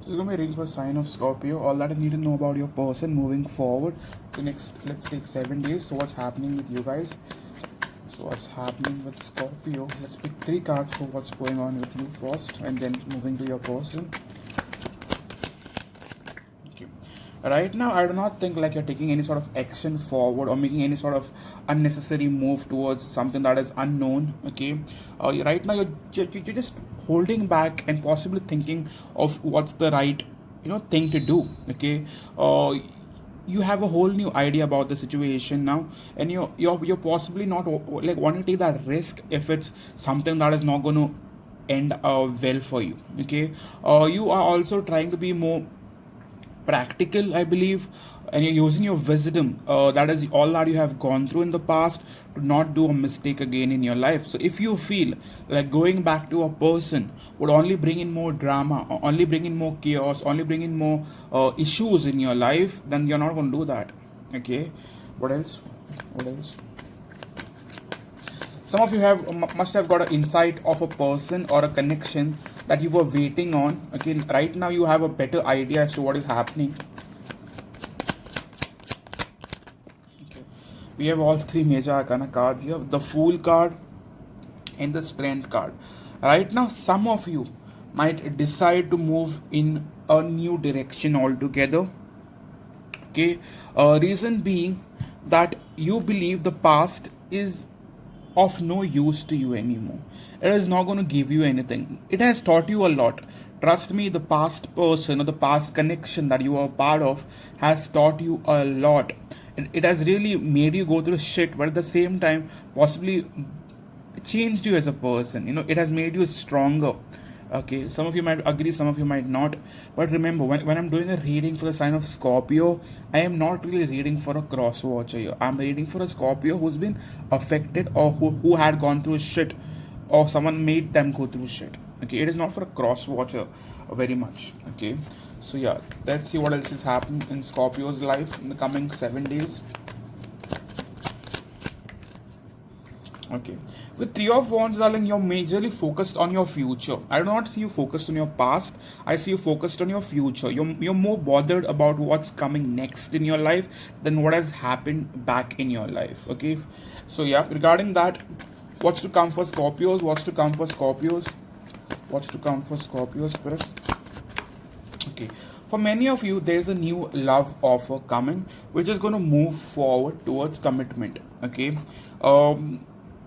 This is going to be a reading for sign of Scorpio. All that I need to know about your person moving forward. The next, let's take 7 days. So what's happening with you guys? So what's happening with Scorpio? Let's pick 3 cards for what's going on with you first, and then moving to your person. Okay. Right now, I do not think like you're taking any sort of action forward or making any sort of unnecessary move towards something that is unknown. Okay. Right now, you're just holding back and possibly thinking of what's the right thing to do. Okay. You have a whole new idea about the situation now, and you're possibly not like wanting to take that risk if it's something that is not going to end well for you. Okay. You are also trying to be more practical, I believe, and you're using your wisdom, that is all that you have gone through in the past, to not do a mistake again in your life. So if you feel like going back to a person would only bring in more drama, or only bring in more chaos, only bring in more issues in your life, then you're not going to do that. Okay. What else? What else? Some of you must have got an insight of a person or a connection that you were waiting on. Okay, right now you have a better idea as to what is happening. Okay. We have all 3 major arcana cards here: the Fool card and the Strength card. Right now, some of you might decide to move in a new direction altogether. Okay, reason being that you believe the past is of no use to you anymore. It is not going to give you anything. It has taught you a lot. Trust me, the past person or the past connection that you are part of has taught you a lot. It has really made you go through shit, but at the same time, possibly changed you as a person. It has made you stronger. Okay, some of you might agree, some of you might not, but remember, when I'm doing a reading for the sign of Scorpio, I am not really reading for a cross watcher here. I'm reading for a Scorpio who's been affected, or who had gone through shit, or someone made them go through shit. Okay, it is not for a cross watcher very much. Okay, so yeah, let's see what else is happening in Scorpio's life in the coming 7 days. Okay. With 3 of Wands, darling, you're majorly focused on your future. I do not see you focused on your past. I see you focused on your future. You're more bothered about what's coming next in your life than what has happened back in your life. Okay. So yeah, regarding that, what's to come for Scorpios? What's to come for Scorpios? What's to come for Scorpios, Spirit? Okay. For many of you, there's a new love offer coming, which is going to move forward towards commitment. Okay.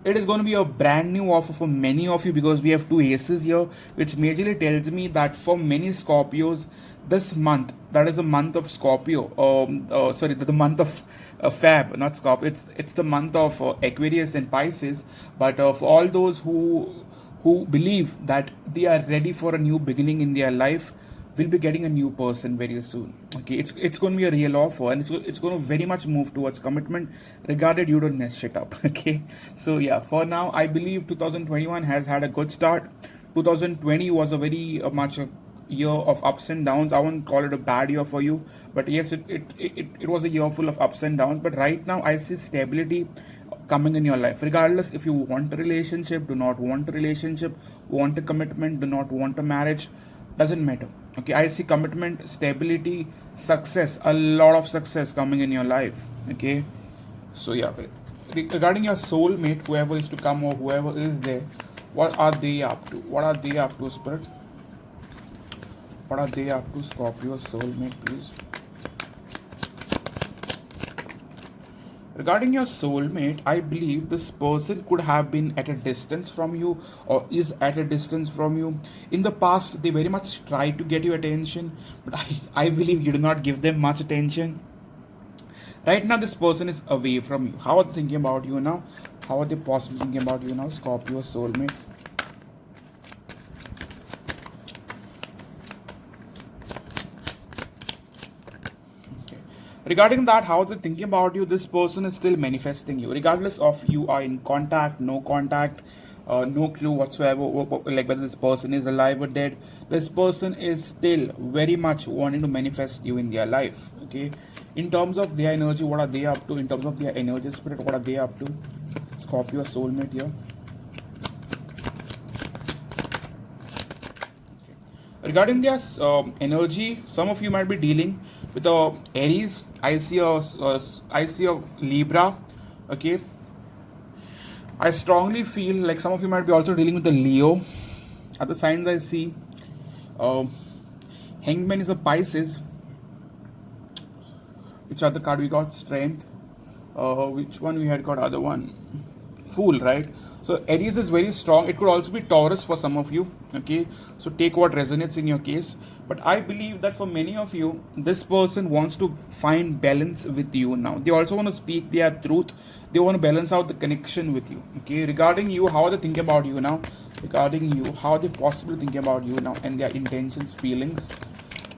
It is going to be a brand new offer for many of you, because we have 2 aces here, which majorly tells me that for many Scorpios, this month, that is the month of Scorpio, sorry, the month of Fab, not Scorpio, it's the month of Aquarius and Pisces. But for all those who believe that they are ready for a new beginning in their life, will be getting a new person very soon. Okay, it's going to be a real offer, and it's going to very much move towards commitment, regarded you don't mess shit up. Okay, so yeah, for now, I believe 2021 has had a good start. 2020 was a very much a year of ups and downs. I won't call it a bad year for you, but yes, it was a year full of ups and downs. But right now, I see stability coming in your life, regardless if you want a relationship, do not want a relationship, want a commitment, do not want a marriage, doesn't matter. Okay, I see commitment, stability, success, a lot of success coming in your life. Okay, so yeah, regarding your soulmate, whoever is to come or whoever is there, what are they up to? What are they up to, Spirit? What are they up to? Scorpio soulmate, please. Regarding your soulmate, I believe this person could have been at a distance from you, or is at a distance from you. In the past, they very much tried to get your attention, but I believe you do not give them much attention. Right now, this person is away from you. How are they thinking about you now? How are they possibly thinking about you now, Scorpio soulmate? Regarding that, how they're thinking about you, this person is still manifesting you, regardless of you are in contact, no contact, no clue whatsoever, like whether this person is alive or dead. This person is still very much wanting to manifest you in their life. Okay, in terms of their energy, what are they up to? In terms of their energy, Spirit, what are they up to? Scorpio soulmate here. Regarding their energy, some of you might be dealing with a Aries. I see a Libra. Okay, I strongly feel like some of you might be also dealing with the Leo. Other signs I see, uh, Hangman is a Pisces. Which other card we got? Strength. Which one we had got? Other one, Fool, right? So Aries is very strong. It could also be Taurus for some of you. Okay, so take what resonates in your case. But I believe that for many of you, this person wants to find balance with you now. They also want to speak their truth. They want to balance out the connection with you. Okay, regarding you, how they think about you now. Regarding you, how they possibly think about you now, and their intentions, feelings.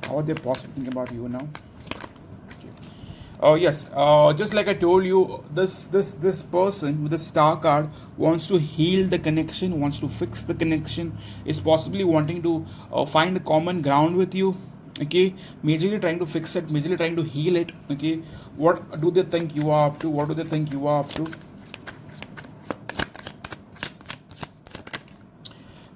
How are they possibly thinking about you now? Oh yes, just like I told you, this person with the star card wants to heal the connection, wants to fix the connection, is possibly wanting to find a common ground with you. Okay, majorly trying to fix it, majorly trying to heal it. Okay, what do they think you are up to? What do they think you are up to?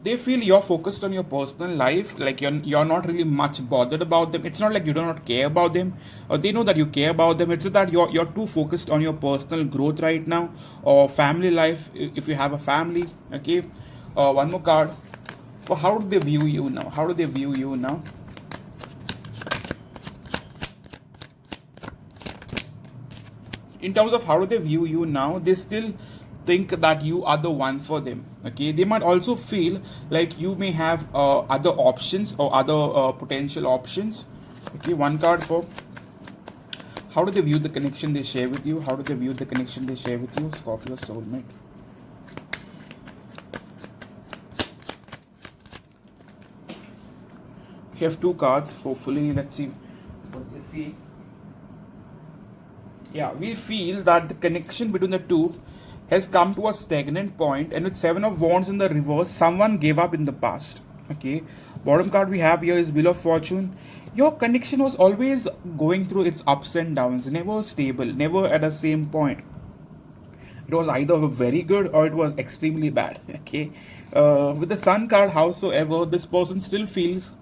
They feel you're focused on your personal life, like you're not really much bothered about them. It's not like you do not care about them, or they know that you care about them. It's just that you're too focused on your personal growth right now, or family life, if you have a family. Okay, one more card. So how do they view you now? How do they view you now? In terms of how do they view you now, they still think that you are the one for them. Okay, they might also feel like you may have other options or other potential options. Okay, one card for how do they view the connection they share with you. How do they view the connection they share with you? Scorpio soulmate. We have two cards. Hopefully, let's see what they see. Yeah, we feel that the connection between the two has come to a stagnant point, and with Seven of Wands in the reverse, someone gave up in the past. Okay, bottom card we have here is Wheel of Fortune. Your connection was always going through its ups and downs, never stable, never at the same point. It was either very good or it was extremely bad. Okay, with the Sun card, howsoever, this person still feels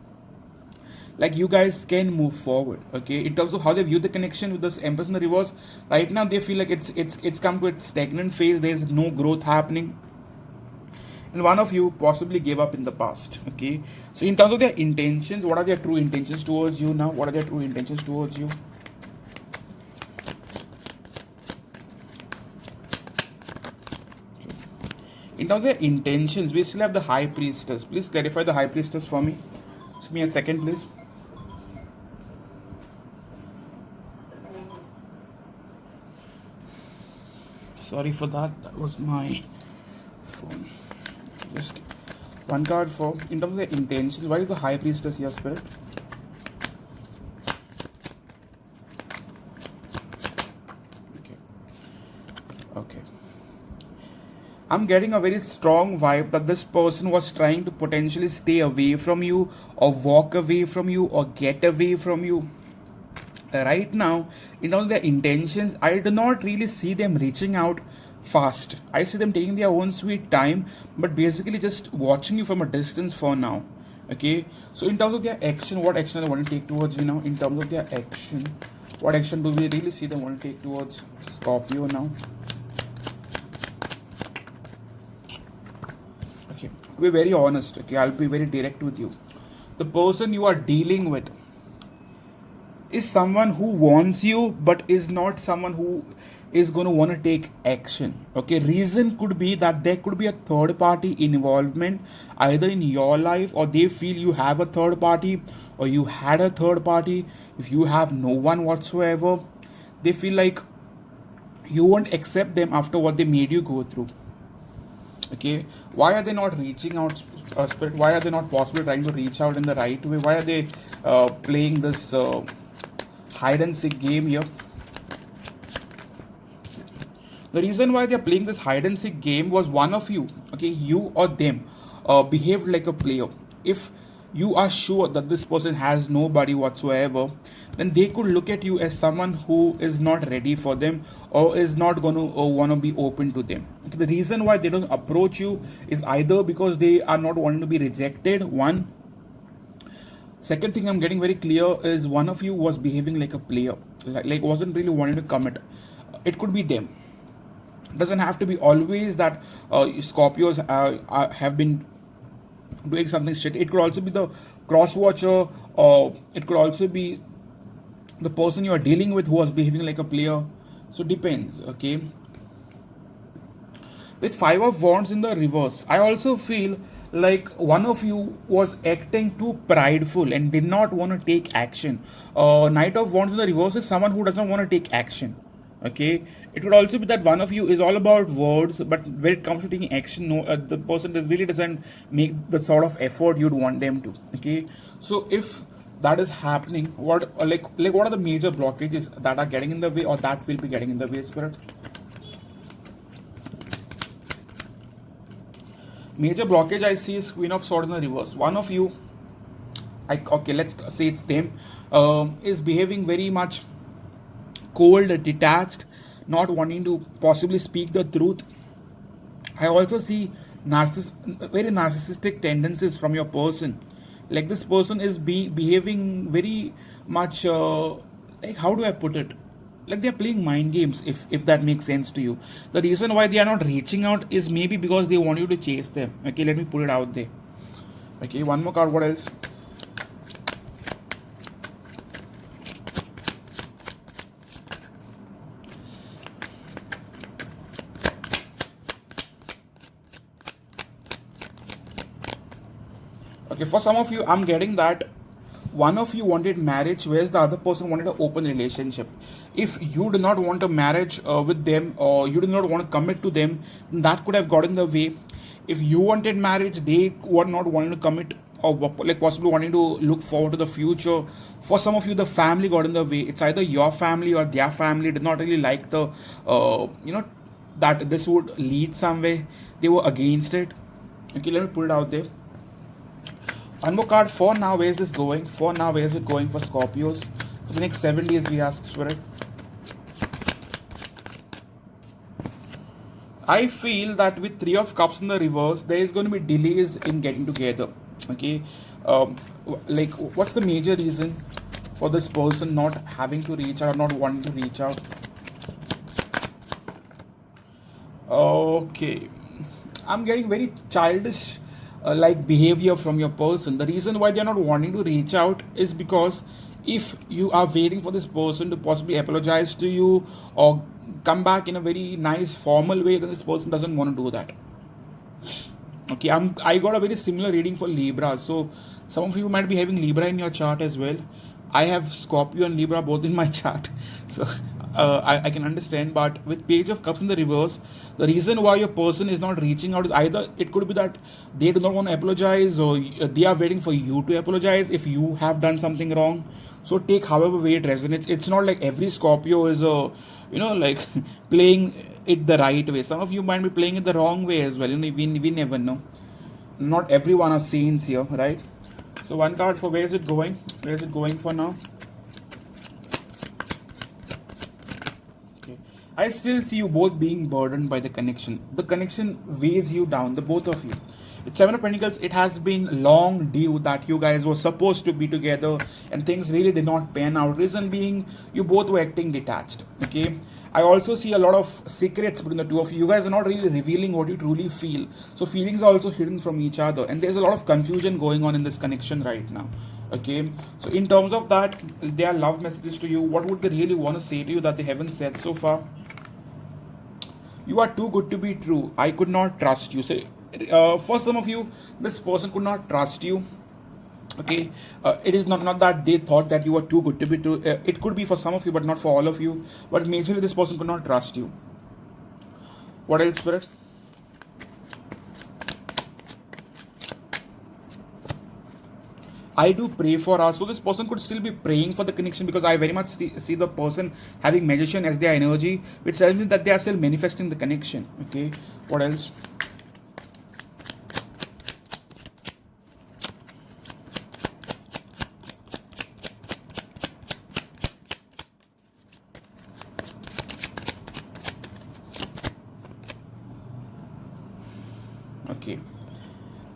like you guys can move forward. Okay, in terms of how they view the connection with this Empress in the reverse, right now they feel like it's come to its stagnant phase. There's no growth happening, and one of you possibly gave up in the past. Okay, so in terms of their intentions, what are their true intentions towards you now? What are their true intentions towards you? In terms of their intentions, we still have the High Priestess. Please clarify the High Priestess for me. Just give me a second, please. Sorry for that. That was my phone. Just one card for in terms of the intentions. Why is the High Priestess here, Spirit? Okay. Okay. I'm getting a very strong vibe that this person was trying to potentially stay away from you, or walk away from you, or get away from you. Right now, in all their intentions, I do not really see them reaching out fast. I see them taking their own sweet time, but basically just watching you from a distance for now. Okay, so in terms of their action, what action they want to take towards you now? In terms of their action, what action do we really see them want to take towards Scorpio now? Okay, to be very honest, okay, I'll be very direct with you. The person you are dealing with is someone who wants you, but is not someone who is going to want to take action. Okay, reason could be that there could be a third party involvement either in your life, or they feel you have a third party, or you had a third party. If you have no one whatsoever, they feel like you won't accept them after what they made you go through. Okay, why are they not reaching out, Spirit? Why are they not possibly trying to reach out in the right way? Why are they playing this hide and seek game here? The reason why they're playing this hide and seek game was one of you, okay, you or them, behaved like a player. If you are sure that this person has nobody whatsoever, then they could look at you as someone who is not ready for them, or is not going to want to be open to them. Okay, the reason why they don't approach you is either because they are not wanting to be rejected, one, Second thing I'm getting very clear is one of you was behaving like a player, like wasn't really wanting to commit. It could be them. Doesn't have to be always that Scorpios have been doing something shit. It could also be the cross watcher, or it could also be the person you are dealing with who was behaving like a player. So depends. Okay. With Five of Wands in the reverse, I also feel like one of you was acting too prideful and did not want to take action. Knight of Wands in the reverse is someone who doesn't want to take action. Okay, it could also be that one of you is all about words, but when it comes to taking action, no, the person really doesn't make the sort of effort you'd want them to. Okay, so if that is happening, what what are the major blockages that are getting in the way, or that will be getting in the way, Spirit? Major blockage I see is Queen of Swords in the reverse. One of you, okay, let's say it's them, is behaving very much cold, detached, not wanting to possibly speak the truth. I also see very narcissistic tendencies from your person. Like this person is behaving very much, like how do I put it? Like they're playing mind games, if that makes sense to you. The reason why they are not reaching out is maybe because they want you to chase them. Okay, let me put it out there. Okay, one more card. What else? Okay, for some of you, I'm getting that one of you wanted marriage, whereas the other person wanted an open relationship. If you do not want a marriage with them, or you do not want to commit to them, then that could have got in the way. If you wanted marriage, they were not wanting to commit, or like possibly wanting to look forward to the future. For some of you, the family got in the way. It's either your family or their family did not really like the, that this would lead somewhere. They were against it. Okay, let me put it out there. One more card. For now, where is this going? For now, where is it going for Scorpios? For the next 7 days, we ask Spirit. I feel that with Three of Cups in the reverse, there is going to be delays in getting together. Okay, like what's the major reason for this person not having to reach out, or not wanting to reach out? Okay, I'm getting very childish like behavior from your person. The reason why they're not wanting to reach out is because if you are waiting for this person to possibly apologize to you or come back in a very nice formal way, then this person doesn't want to do that. Okay, I got a very similar reading for Libra. So some of you might be having Libra in your chart as well. I have Scorpio and Libra both in my chart. So I can understand. But with Page of Cups in the reverse, the reason why your person is not reaching out is either it could be that they do not want to apologize, or they are waiting for you to apologize if you have done something wrong. So take however way it resonates. It's not like every Scorpio is a, like playing it the right way. Some of you might be playing it the wrong way as well. We never know. Not everyone are saints here, right? So one card for where is it going? Where is it going for now? Okay. I still see you both being burdened by the connection. The connection weighs you down, the both of you. With Seven of Pentacles, it has been long due that you guys were supposed to be together and things really did not pan out. Reason being, you both were acting detached. Okay. I also see a lot of secrets between the two of you. You guys are not really revealing what you truly feel. So feelings are also hidden from each other. And there's a lot of confusion going on in this connection right now. Okay. So in terms of that, their love messages to you, what would they really want to say to you that they haven't said so far? You are too good to be true. I could not trust you. So for some of you, this person could not trust you. Okay, it is not that they thought that you were too good to be true. It could be for some of you, but not for all of you. But majorly, this person could not trust you. What else, Spirit? I do pray for us. So this person could still be praying for the connection, because I very much see the person having magician as their energy, which tells me that they are still manifesting the connection. Okay, what else? Okay.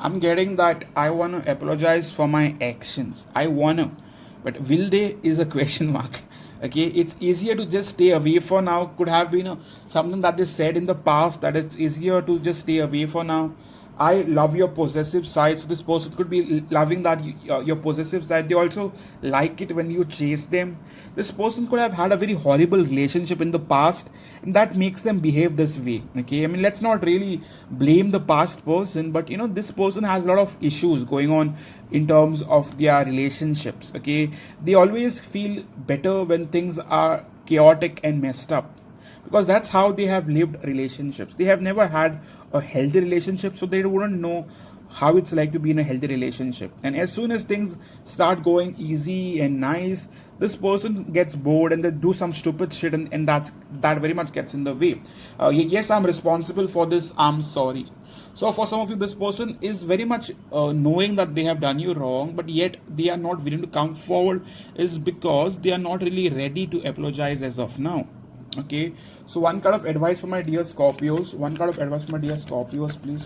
I'm getting that I want to apologize for my actions. I want to. But will they is a question mark. Okay, it's easier to just stay away for now. Could have been something that they said in the past that it's easier to just stay away for now. I love your possessive side. So this person could be loving that your possessive side. They also like it when you chase them. This person could have had a very horrible relationship in the past, and that makes them behave this way. Okay, I mean, let's not really blame the past person, but this person has a lot of issues going on in terms of their relationships. Okay, they always feel better when things are chaotic and messed up, because that's how they have lived relationships. They have never had a healthy relationship, so they wouldn't know how it's like to be in a healthy relationship. And as soon as things start going easy and nice, this person gets bored and they do some stupid shit, and that very much gets in the way. Yes, I'm responsible for this, I'm sorry. So for some of you, this person is very much knowing that they have done you wrong, but yet they are not willing to come forward, is because they are not really ready to apologize as of now. Okay, so one card of advice for my dear Scorpios. One card of advice for my dear Scorpios, please.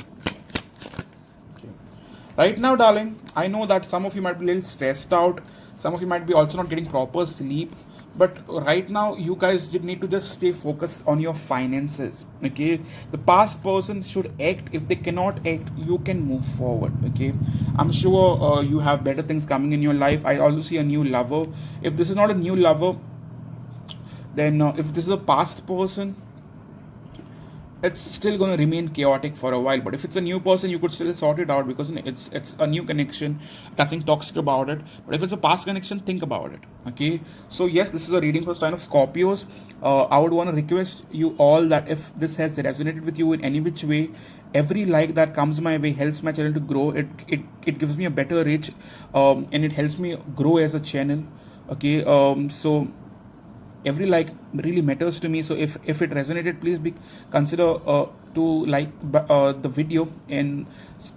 Okay. Right now, darling, I know that some of you might be a little stressed out. Some of you might be also not getting proper sleep. But right now, you guys need to just stay focused on your finances. Okay, the past person should act. If they cannot act, you can move forward. Okay, I'm sure you have better things coming in your life. I also see a new lover. If this is not a new lover, then if this is a past person, it's still going to remain chaotic for a while. But if it's a new person, you could still sort it out, because it's a new connection, nothing toxic about it. But if it's a past connection, think about it. Okay, so yes, this is a reading for sign of Scorpios. I would want to request you all that if this has resonated with you in any which way, every like that comes my way helps my channel to grow. It gives me a better reach, and it helps me grow as a channel. Okay, so every like really matters to me. So if it resonated, please consider to like the video, and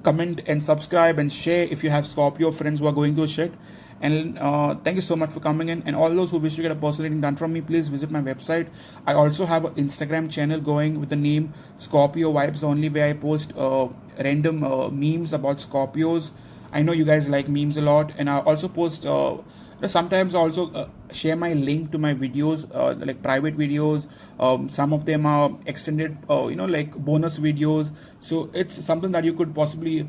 comment and subscribe and share if you have Scorpio friends who are going through shit. And thank you so much for coming in. And all those who wish to get a personal reading done from me, please visit my website. I also have an Instagram channel going with the name Scorpio Vibes Only, where I post random memes about Scorpios. I know you guys like memes a lot, and I also post sometimes I also share my link to my videos, like private videos. Some of them are extended, like bonus videos. So it's something that you could possibly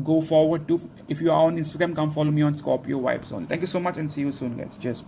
go forward to. If you are on Instagram, come follow me on Scorpio Vibes On. Thank you so much, and see you soon, guys. Cheers.